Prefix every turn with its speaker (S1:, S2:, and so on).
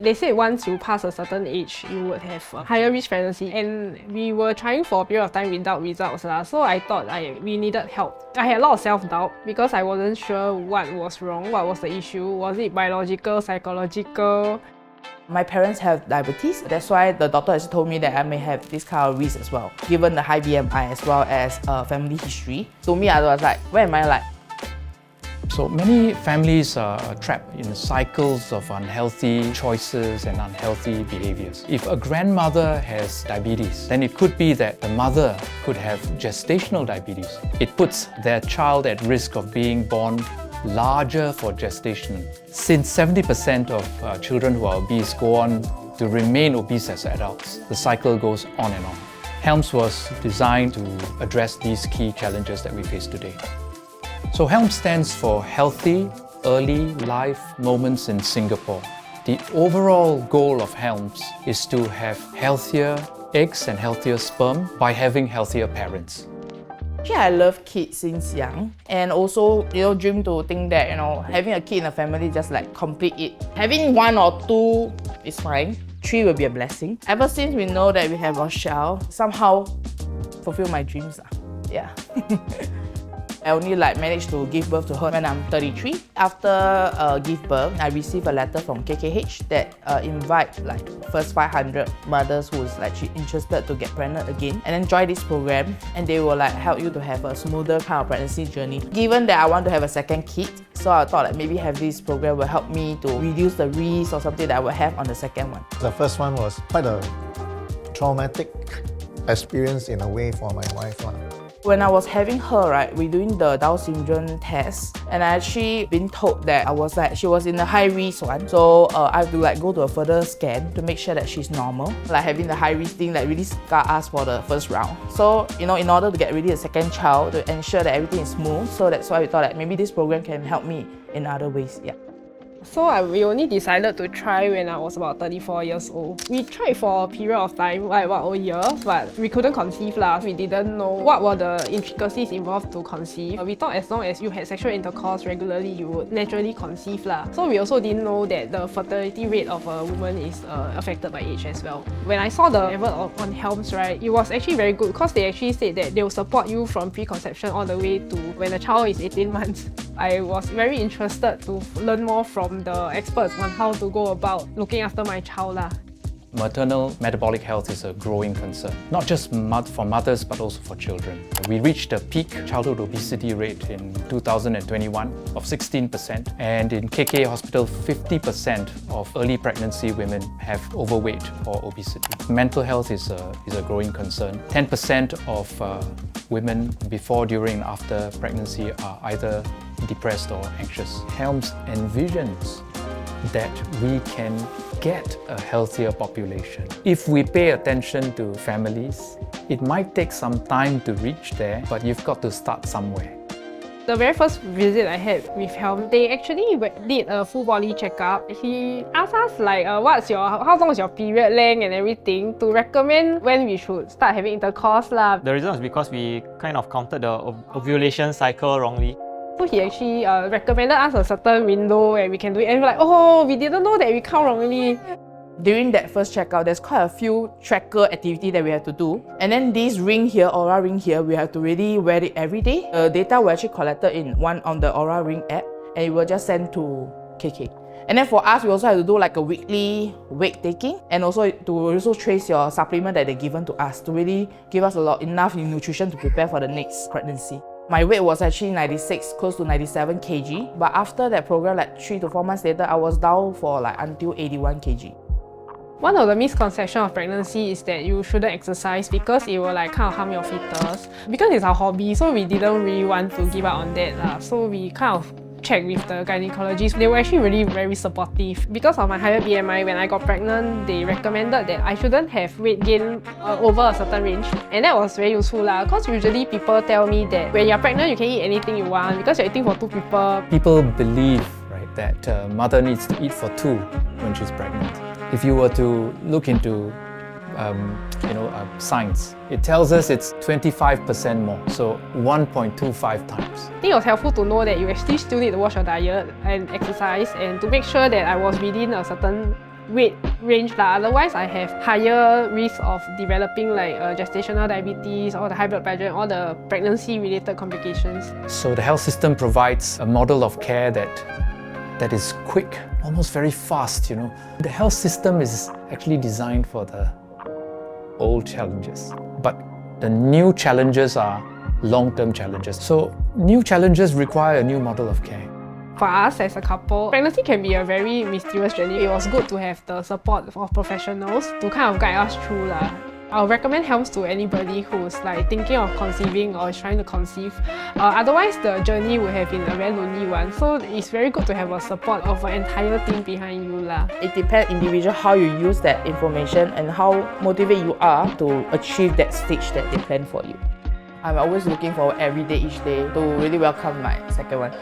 S1: They said once you pass a certain age, you would have a higher risk pregnancy, and we were trying for a period of time without results. So I thought we needed help. I had a lot of self-doubt because I wasn't sure what was wrong, what was the issue. Was it biological, psychological?
S2: My parents have diabetes, that's why the doctor has told me that I may have this kind of risk as well, given the high BMI as well as family history. To me, I was like, where am I like?
S3: So many families are trapped in cycles of unhealthy choices and unhealthy behaviors. If a grandmother has diabetes, then it could be that the mother could have gestational diabetes. It puts their child at risk of being born larger for gestation. Since 70% of children who are obese go on to remain obese as adults, the cycle goes on and on. HELMS was designed to address these key challenges that we face today. So HELMS stands for Healthy Early Life Moments in Singapore. The overall goal of HELMS is to have healthier eggs and healthier sperm by having healthier parents.
S2: Actually, I love kids since young, and also, dream to think that, having a kid in a family just like complete it. Having 1 or 2 is fine. 3 will be a blessing. Ever since we know that we have a child, somehow fulfill my dreams. Yeah. I only managed to give birth to her when I'm 33. After give birth, I received a letter from KKH that invite first 500 mothers who's interested to get pregnant again and then join this program, and they will help you to have a smoother kind of pregnancy journey. Given that I want to have a second kid, so I thought maybe have this program will help me to reduce the risk or something that I will have on the second one.
S4: The first one was quite a traumatic experience in a way for my wife.
S2: When I was having her, we're doing the Down syndrome test, and I actually been told that she was in the high risk one. So I have to go to a further scan to make sure that she's normal. Having the high risk thing really scarred us for the first round. So in order to get ready a second child, to ensure that everything is smooth, so that's why we thought that maybe this program can help me in other ways. Yeah.
S1: So we only decided to try when I was about 34 years old. We tried for a period of time, about a year, but we couldn't conceive. We didn't know what were the intricacies involved to conceive. We thought as long as you had sexual intercourse regularly, you would naturally conceive. So we also didn't know that the fertility rate of a woman is affected by age as well. When I saw the advert on HELMS, it was actually very good because they actually said that they will support you from preconception all the way to when the child is 18 months. I was very interested to learn more from the experts on how to go about looking after my child.
S3: Maternal metabolic health is a growing concern, not just for mothers but also for children. We reached a peak childhood obesity rate in 2021 of 16%, and in KK hospital 50% of early pregnancy women have overweight or obesity. Mental health is a growing concern. 10% of women before, during and after pregnancy are either depressed or anxious. HELMS envisions that we can get a healthier population. If we pay attention to families, it might take some time to reach there, but you've got to start somewhere.
S1: The very first visit I had with HELMS, they actually did a full body checkup. He asked us how long is your period length and everything to recommend when we should start having intercourse.
S5: The reason is because we kind of counted the ovulation cycle wrongly.
S1: So he actually recommended us a certain window where we can do it, and we're like, oh, we didn't know that we count wrongly.
S2: During that first checkout, there's quite a few tracker activity that we have to do. And then this ring here, Aura ring here, we have to really wear it every day. The data will actually collected on the Aura ring app, and it will just send to KK. And then for us, we also have to do a weekly weight taking, and also to trace your supplement that they're given to us to really give us enough nutrition to prepare for the next pregnancy. My weight was actually 96, close to 97 kg. But after that program, 3 to 4 months later, I was down for until 81 kg.
S1: One of the misconceptions of pregnancy is that you shouldn't exercise because it will kind of harm your fetus. Because it's our hobby, so we didn't really want to give up on that. So we kind of checked with the gynecologist. They were actually really very supportive. Because of my higher BMI, when I got pregnant, they recommended that I shouldn't have weight gain over a certain range. And that was very useful because usually people tell me that when you're pregnant, you can eat anything you want because you're eating for 2 people.
S3: People believe that a mother needs to eat for 2 when she's pregnant. If you were to look into science, it tells us it's 25% more, so 1.25 times.
S1: I think it was helpful to know that you actually still need to watch your diet and exercise, and to make sure that I was within a certain weight range lah. Otherwise, I have higher risk of developing like gestational diabetes or the high blood pressure and all the pregnancy-related complications.
S3: So the health system provides a model of care that is quick, almost very fast, you know. The health system is actually designed for the old challenges, but the new challenges are long-term challenges. So new challenges require a new model of care.
S1: For us as a couple, pregnancy can be a very mysterious journey. It was good to have the support of professionals to kind of guide us through lah. I'll recommend HELMS to anybody who's like thinking of conceiving or is trying to conceive. Otherwise, the journey would have been a very lonely one. So it's very good to have a support of an entire team behind you lah.
S2: It depends individual how you use that information and how motivated you are to achieve that stage that they plan for you. I'm always looking forward every day, each day to really welcome my second one.